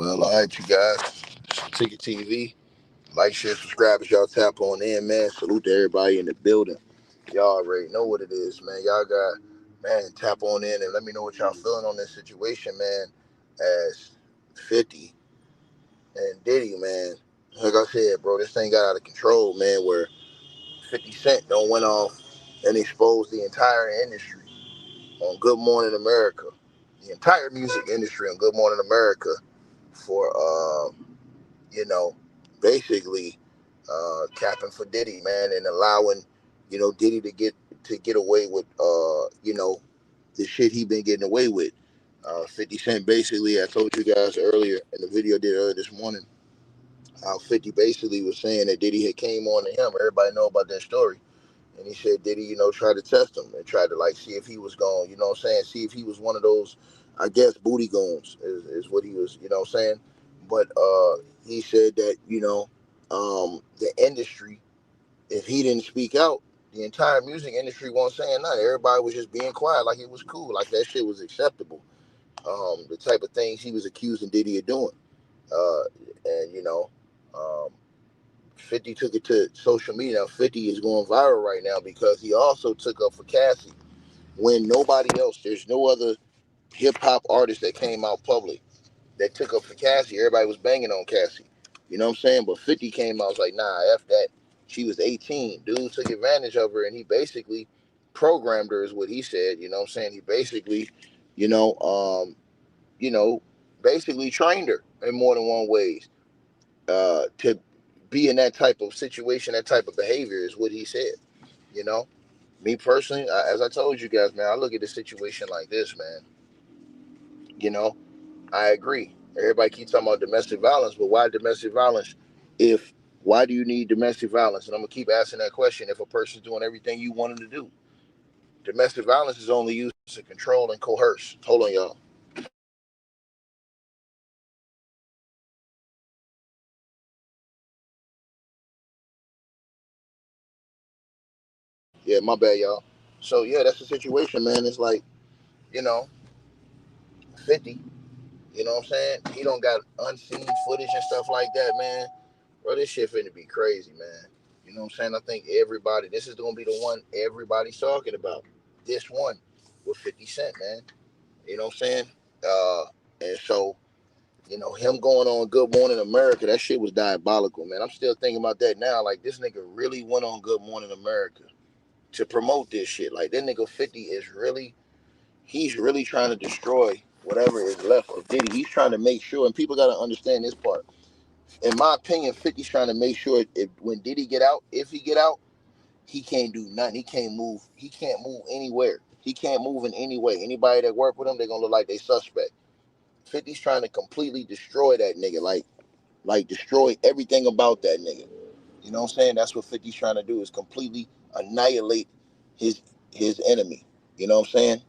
Well, all right, you guys. Ticket TV. Like, share, subscribe as y'all tap on in, man. Salute to everybody in the building. Y'all already know what it is, man. Y'all got, man, tap on in and let me know what y'all feeling on this situation, man. As 50 and Diddy, man. Like I said, bro, this thing got out of control, man, where 50 Cent don't went off and exposed the entire industry on Good Morning America. The entire music industry on Good Morning America for you know, basically capping for Diddy, man, and allowing, Diddy to get away with, the shit he been getting away with. 50 Cent basically, I told you guys earlier in the video I did earlier this morning, how 50 basically was saying that Diddy had came on to him. Everybody know about that story. And he said Diddy, tried to test him and tried to like see if he was going, see if he was one of those, I guess, booty goons is what he was, But he said that, the industry, if he didn't speak out, the entire music industry wasn't saying nothing. Everybody was just being quiet, like it was cool, like that shit was acceptable. The type of things he was accusing Diddy of doing. Uh, and, 50 took it to social media. Now 50 is going viral right now because he also took up for Cassie when nobody else, there's no other hip hop artist that came out public that took up for Cassie. Everybody was banging on Cassie. You know what I'm saying? But 50 came out, was like, nah, F that. She was 18. Dude took advantage of her and he basically programmed her, is what he said. You know what I'm saying? He basically, you know, um, you know, basically trained her in more than one ways to be in that type of situation, that type of behavior, is what he said. You know, me personally, as I told you guys, man, I look at the situation like this, man. You know, I agree. Everybody keeps talking about domestic violence, but why domestic violence? If Why do you need domestic violence? And I'm gonna keep asking that question. If a person's doing everything you want them to do, domestic violence is only used to control and coerce. Hold on, y'all. Yeah, my bad, y'all. So yeah, that's the situation, man. It's like, you know, 50. You know what I'm saying? He don't got unseen footage and stuff like that, man. Bro, this shit finna be crazy, man. You know what I'm saying? I think everybody, this is gonna be the one everybody's talking about. This one with 50 Cent, man. You know what I'm saying? Uh, and so, him going on Good Morning America, that shit was diabolical, man. I'm still thinking about that now. Like, this nigga really went on Good Morning America to promote this shit. Like, that nigga 50 he's really trying to destroy whatever is left of Diddy. He's trying to make sure, and people got to understand this part. In my opinion, 50's trying to make sure when Diddy get out, if he get out, he can't do nothing. He can't move. He can't move anywhere. He can't move in any way. Anybody that work with him, they're gonna look like they suspect. 50's trying to completely destroy that nigga, like destroy everything about that nigga. You know what I'm saying? That's what 50's trying to do, is completely annihilate his his enemy. You know what I'm saying?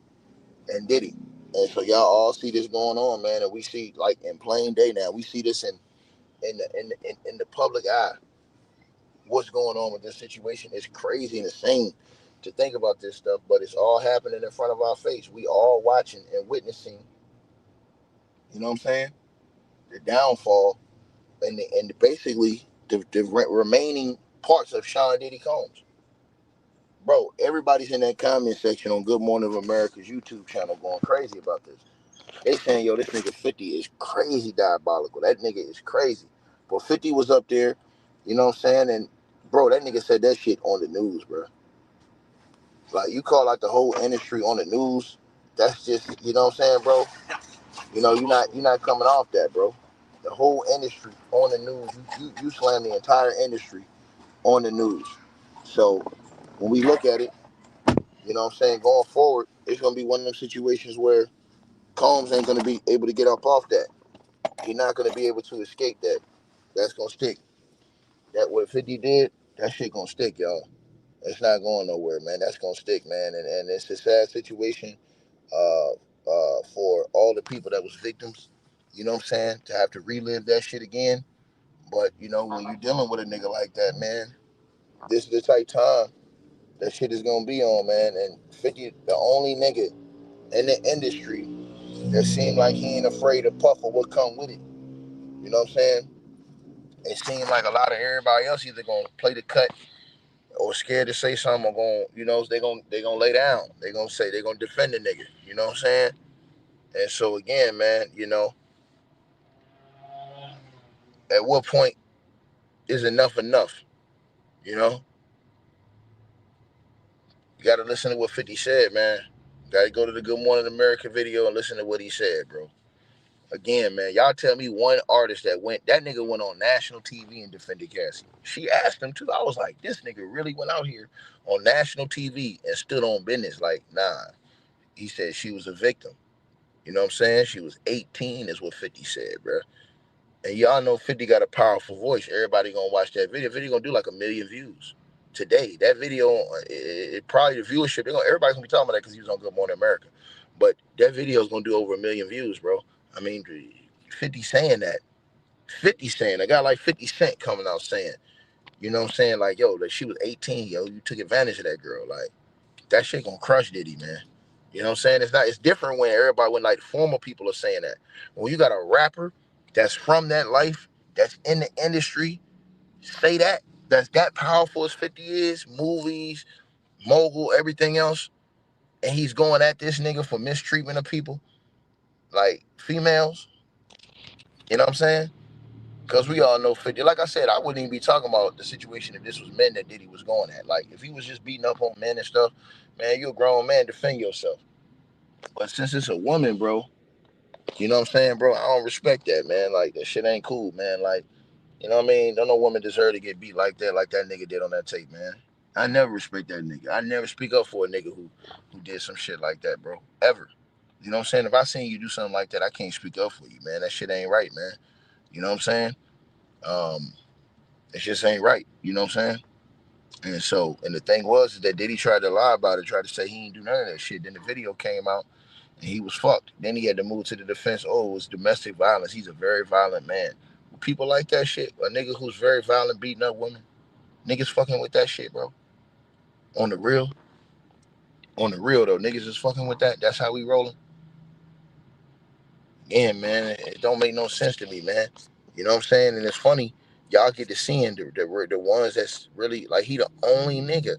And Diddy. And so y'all all see this going on, man. And we see, like, in plain day now. We see this in the public eye. What's going on with this situation? It's crazy and insane to think about this stuff, but it's all happening in front of our face. We all watching and witnessing, you know what I'm saying? The downfall and basically the remaining parts of Sean Diddy Combs. Bro, everybody's in that comment section on Good Morning America's YouTube channel going crazy about this. They saying, yo, this nigga 50 is crazy diabolical. That nigga is crazy. But 50 was up there, you know what I'm saying? And bro, that nigga said that shit on the news, bro. Like, you call out the whole industry on the news, that's just, you know what I'm saying, bro? You're not coming off that, bro. The whole industry on the news. You slam the entire industry on the news. So when we look at it, you know what I'm saying, going forward, it's gonna be one of them situations where Combs ain't gonna be able to get up off that. He's not gonna be able to escape that. That's gonna stick. That what 50 did, that shit gonna stick, y'all. It's not going nowhere, man. That's gonna stick, man. And it's a sad situation for all the people that was victims. You know what I'm saying? To have to relive that shit again. But when you're dealing with a nigga like that, man, this is the type time that shit is gonna be on, man. And 50, the only nigga in the industry that seemed like he ain't afraid of puff or what come with it. You know what I'm saying? It seemed like a lot of everybody else either gonna play the cut or scared to say something or going, they gonna lay down. They gonna say they gonna defend the nigga. You know what I'm saying? And so again, man, at what point is enough enough? You know, you gotta listen to what 50 said, man. You gotta go to the Good Morning America video and listen to what he said, bro. Again, man, y'all tell me one artist that nigga went on national TV and defended Cassie. She asked him too. I was like, this nigga really went out here on national TV and stood on business. Like, nah. He said she was a victim. You know what I'm saying? She was 18 is what 50 said, bro. And y'all know 50 got a powerful voice. Everybody gonna watch that video. Video gonna do like 1 million views today. That video, it probably the viewership. Everybody's gonna be talking about that because he was on Good Morning America. But that video is gonna do over 1 million views, bro. I mean, 50 saying that. 50 saying. I got like 50 Cent coming out saying, you know what I'm saying? Like, yo, like she was 18, yo. You took advantage of that girl. Like, that shit gonna crush Diddy, man. You know what I'm saying? It's different when like former people are saying that. When you got a rapper that's from that life, that's in the industry, say that's that powerful as 50 is, movies, mogul, everything else, and he's going at this nigga for mistreatment of people, like females, you know what I'm saying? Because we all know 50. Like I said, I wouldn't even be talking about the situation if this was men that Diddy was going at. Like, if he was just beating up on men and stuff, man, you're a grown man, defend yourself. But since it's a woman, bro, you know what I'm saying, bro? I don't respect that, man. Like, that shit ain't cool, man. Like, you know what I mean? Don't no woman deserve to get beat like that nigga did on that tape, man. I never respect that nigga. I never speak up for a nigga who did some shit like that, bro. Ever. You know what I'm saying? If I seen you do something like that, I can't speak up for you, man. That shit ain't right, man. You know what I'm saying? Um, it just ain't right. You know what I'm saying? And the thing was is that Diddy tried to lie about it, tried to say he ain't do none of that shit. Then the video came out and he was fucked. Then he had to move to the defense. Oh, it was domestic violence. He's a very violent man. People like that shit. A nigga who's very violent beating up women. Niggas fucking with that shit, bro. On the real. On the real though. Niggas is fucking with that. That's how we rolling. Yeah, man. It don't make no sense to me, man. You know what I'm saying? And it's funny. Y'all get to seeing the ones that's really like he the only nigga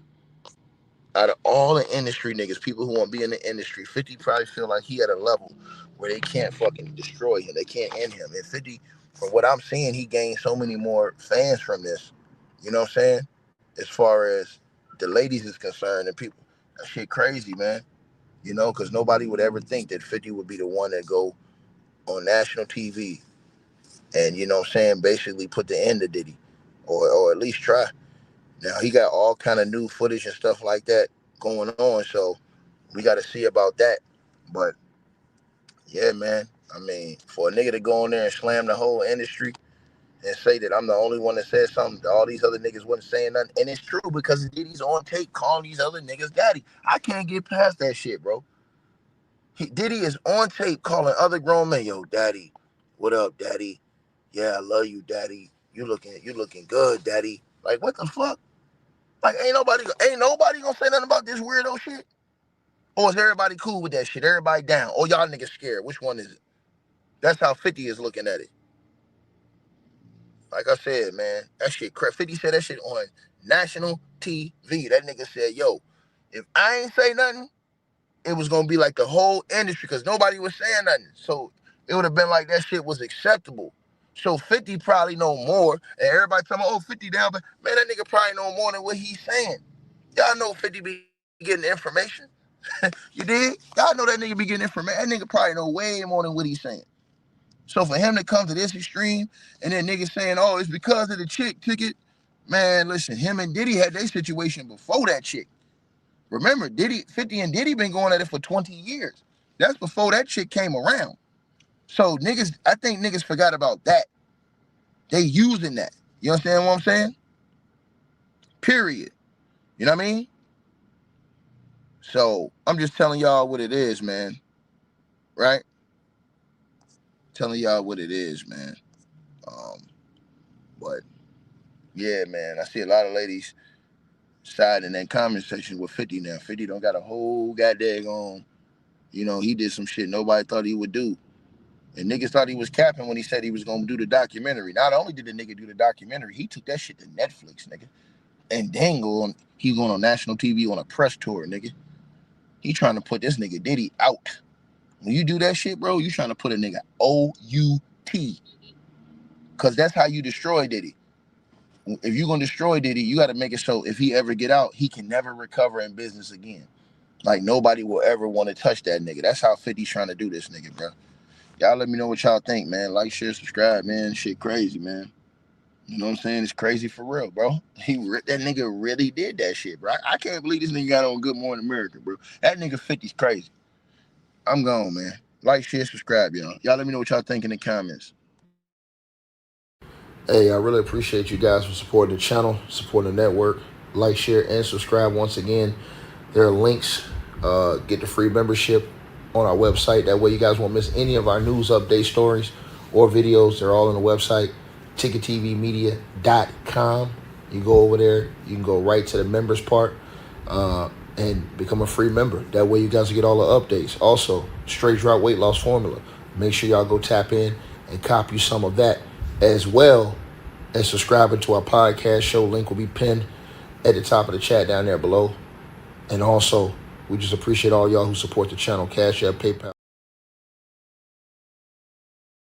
out of all the industry niggas, people who want to be in the industry, 50 probably feel like he at a level where they can't fucking destroy him. They can't end him. And 50, from what I'm seeing, he gained so many more fans from this. You know what I'm saying? As far as the ladies is concerned and people, that shit crazy, man. You know, because nobody would ever think that 50 would be the one that go on national TV and, you know what I'm saying, basically put the end to Diddy or at least try. Now, he got all kind of new footage and stuff like that going on, so we got to see about that. But yeah, man. I mean, for a nigga to go in there and slam the whole industry and say that I'm the only one that said something, all these other niggas wasn't saying nothing, and it's true because Diddy's on tape calling these other niggas daddy. I can't get past that shit, bro. Diddy is on tape calling other grown men, yo, daddy, what up, daddy? Yeah, I love you, daddy. You looking good, daddy. Like, what the fuck? Like, ain't nobody gonna say nothing about this weirdo shit. Or is everybody cool with that shit? Everybody down? Or y'all niggas scared? Which one is it? That's how 50 is looking at it. Like I said, man, that shit crap. 50 said that shit on national TV. That nigga said, yo, if I ain't say nothing, it was gonna be like the whole industry because nobody was saying nothing. So it would have been like that shit was acceptable. So 50 probably know more. And everybody talking about, oh, 50 down, but man, that nigga probably know more than what he's saying. Y'all know 50 be getting information. You did? Y'all know that nigga be getting information. That nigga probably know way more than what he's saying. So for him to come to this extreme and then niggas saying, oh, it's because of the chick ticket, man, listen, him and Diddy had their situation before that chick. Remember, 50 and Diddy been going at it for 20 years. That's before that chick came around. So niggas, I think niggas forgot about that. They using that. You understand what I'm saying? Period. You know what I mean? So I'm just telling y'all what it is, man. Right? Telling y'all what it is, man. But yeah, man, I see a lot of ladies siding in that comment section with 50 now. 50 don't got a whole goddamn he did some shit nobody thought he would do. And niggas thought he was capping when he said he was gonna do the documentary. Not only did the nigga do the documentary, he took that shit to Netflix, nigga. And then he going on national TV on a press tour, nigga. He trying to put this nigga Diddy out. When you do that shit, bro, you trying to put a nigga O-U-T. Cause that's how you destroy Diddy. If you gonna destroy Diddy, you gotta make it so if he ever get out, he can never recover in business again. Like nobody will ever want to touch that nigga. That's how 50's trying to do this nigga, bro. Y'all let me know what y'all think, man. Like, share, subscribe, man. Shit crazy, man. You know what I'm saying? It's crazy for real, bro. That nigga really did that shit, bro. I can't believe this nigga got on Good Morning America, bro. That nigga 50's crazy. I'm gone, man. Like, share, subscribe, y'all. Y'all let me know what y'all think in the comments. Hey, I really appreciate you guys for supporting the channel, supporting the network. Like, share, and subscribe once again. There are links. Get the free membership on our website. That way you guys won't miss any of our news update stories or videos. They're all on the website, ticketvmedia.com. You go over there. You can go right to the members part and become a free member. That way you guys will get all the updates. Also, straight drop weight loss formula. Make sure y'all go tap in and copy some of that, as well as subscribing to our podcast show. Link will be pinned at the top of the chat down there below. And also, we just appreciate all y'all who support the channel. Cash App, PayPal.